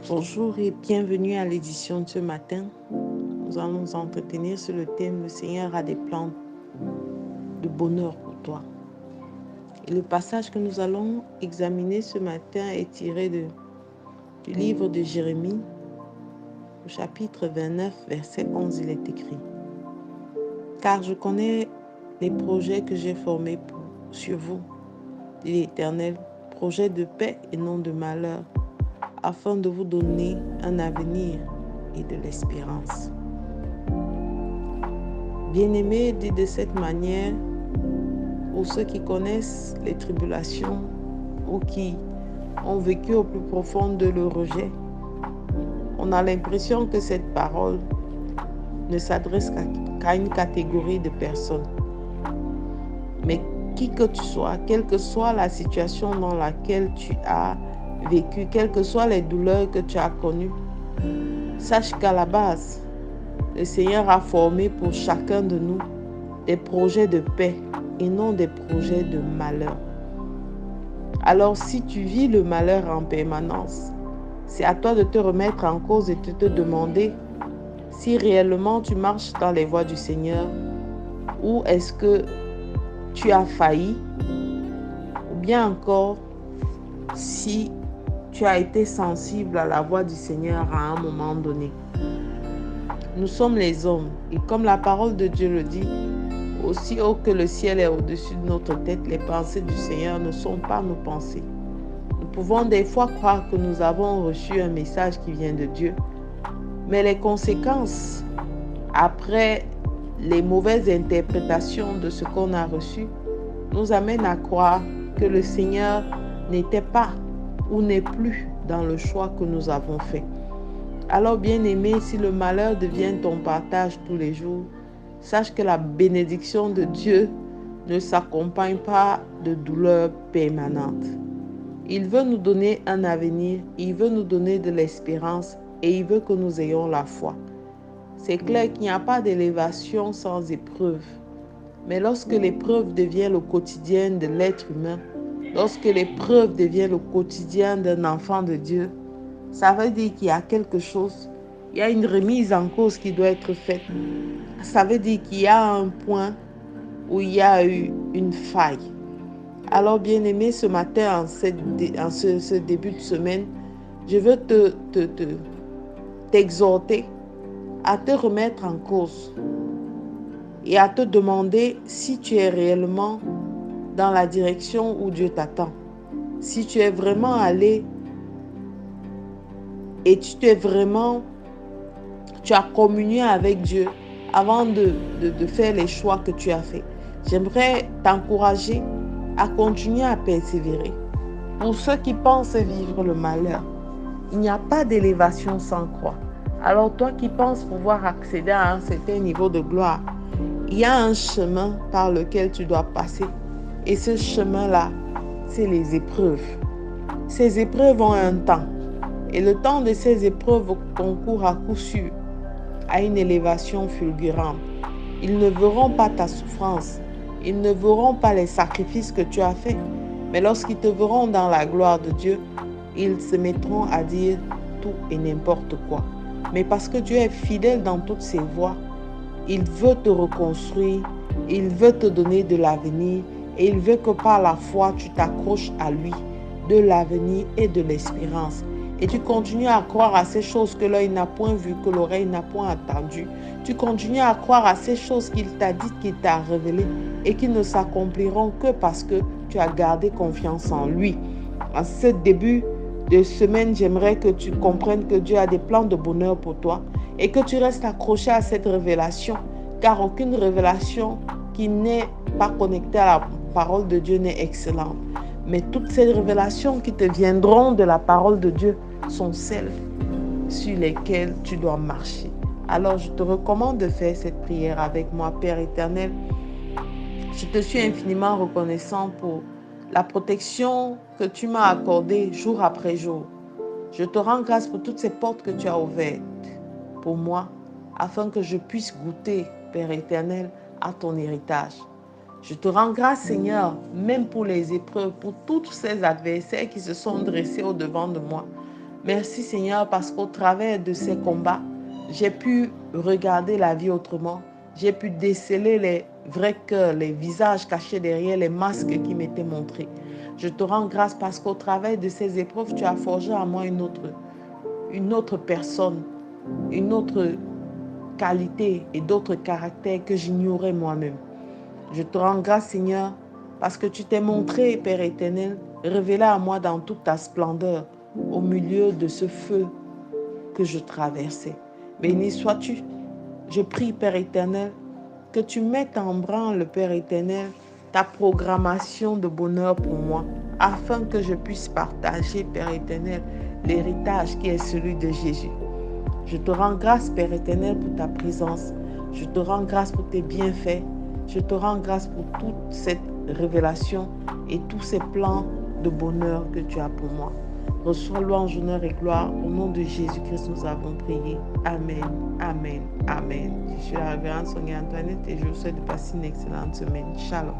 Bonjour et bienvenue à l'édition de ce matin. Nous allons nous entretenir sur le thème « Le Seigneur a des plans de bonheur pour toi ». Et le passage que nous allons examiner ce matin est tiré du livre de Jérémie, au chapitre 29, verset 11, il est écrit « Car je connais les projets que j'ai formés sur vous, dit l'Éternel, projets de paix et non de malheur, afin de vous donner un avenir et de l'espérance. » Bien-aimé, dit de cette manière, pour ceux qui connaissent les tribulations ou qui ont vécu au plus profond de le rejet, on a l'impression que cette parole ne s'adresse qu'à une catégorie de personnes. Mais qui que tu sois, quelle que soit la situation dans laquelle tu as vécu, quelles que soient les douleurs que tu as connues, sache qu'à la base, le Seigneur a formé pour chacun de nous des projets de paix et non des projets de malheur. Alors si tu vis le malheur en permanence, c'est à toi de te remettre en cause et de te demander si réellement tu marches dans les voies du Seigneur ou est-ce que tu as failli ou bien encore si tu as été sensible à la voix du Seigneur à un moment donné. Nous sommes les hommes et comme la parole de Dieu le dit, aussi haut que le ciel est au-dessus de notre tête, les pensées du Seigneur ne sont pas nos pensées. Nous pouvons des fois croire que nous avons reçu un message qui vient de Dieu, mais les conséquences, après les mauvaises interprétations de ce qu'on a reçu, nous amènent à croire que le Seigneur n'était pas ou n'est plus dans le choix que nous avons fait. Alors, bien-aimé, si le malheur devient ton partage tous les jours, sache que la bénédiction de Dieu ne s'accompagne pas de douleurs permanentes. Il veut nous donner un avenir, il veut nous donner de l'espérance et il veut que nous ayons la foi. C'est clair qu'il n'y a pas d'élévation sans épreuve. Mais lorsque l'épreuve devient le quotidien de l'être humain, lorsque l'épreuve devient le quotidien d'un enfant de Dieu, ça veut dire qu'il y a quelque chose, il y a une remise en cause qui doit être faite. Ça veut dire qu'il y a un point où il y a eu une faille. Alors, bien-aimé, ce matin, en ce début de semaine, je veux t'exhorter à te remettre en cause et à te demander si tu es réellement dans la direction où Dieu t'attend. Si tu es vraiment allé et tu as communié avec Dieu avant de faire les choix que tu as faits. J'aimerais t'encourager à continuer à persévérer. Pour ceux qui pensent vivre le malheur, il n'y a pas d'élévation sans croix. Alors toi qui penses pouvoir accéder à un certain niveau de gloire, il y a un chemin par lequel tu dois passer. Et ce chemin-là, c'est les épreuves. Ces épreuves ont un temps. Et le temps de ces épreuves concourt à coup sûr à une élévation fulgurante. Ils ne verront pas ta souffrance. Ils ne verront pas les sacrifices que tu as faits. Mais lorsqu'ils te verront dans la gloire de Dieu, ils se mettront à dire tout et n'importe quoi. Mais parce que Dieu est fidèle dans toutes ses voies, il veut te reconstruire, il veut te donner de l'avenir et il veut que par la foi, tu t'accroches à lui, de l'avenir et de l'espérance. Et tu continues à croire à ces choses que l'œil n'a point vues, que l'oreille n'a point entendues. Tu continues à croire à ces choses qu'il t'a dites, qu'il t'a révélées et qui ne s'accompliront que parce que tu as gardé confiance en lui. En ce début de semaine, j'aimerais que tu comprennes que Dieu a des plans de bonheur pour toi et que tu restes accroché à cette révélation, car aucune révélation qui n'est pas connectée à la parole de Dieu n'est excellente. Mais toutes ces révélations qui te viendront de la parole de Dieu sont celles sur lesquelles tu dois marcher. Alors je te recommande de faire cette prière avec moi. Père éternel, je te suis infiniment reconnaissant pour la protection que tu m'as accordée jour après jour. Je te rends grâce pour toutes ces portes que tu as ouvertes pour moi, afin que je puisse goûter, Père éternel, à ton héritage. Je te rends grâce, Seigneur, même pour les épreuves, pour tous ces adversaires qui se sont dressés au-devant de moi. Merci Seigneur parce qu'au travers de ces combats, j'ai pu regarder la vie autrement. J'ai pu déceler les vrais cœurs, les visages cachés derrière les masques qui m'étaient montrés. Je te rends grâce parce qu'au travers de ces épreuves, tu as forgé en moi une autre personne, une autre qualité et d'autres caractères que j'ignorais moi-même. Je te rends grâce, Seigneur, parce que tu t'es montré, Père éternel, révélé à moi dans toute ta splendeur, au milieu de ce feu que je traversais. Béni sois-tu. Je prie, Père éternel, que tu mettes en branle, Père éternel, ta programmation de bonheur pour moi, afin que je puisse partager, Père éternel, l'héritage qui est celui de Jésus. Je te rends grâce, Père éternel, pour ta présence. Je te rends grâce pour tes bienfaits. Je te rends grâce pour toute cette révélation et tous ces plans de bonheur que tu as pour moi. Reçois louange, honneur et gloire. Au nom de Jésus-Christ, nous avons prié. Amen, amen, amen. Je suis la révérende Sonia Antoinette et je vous souhaite de passer une excellente semaine. Shalom.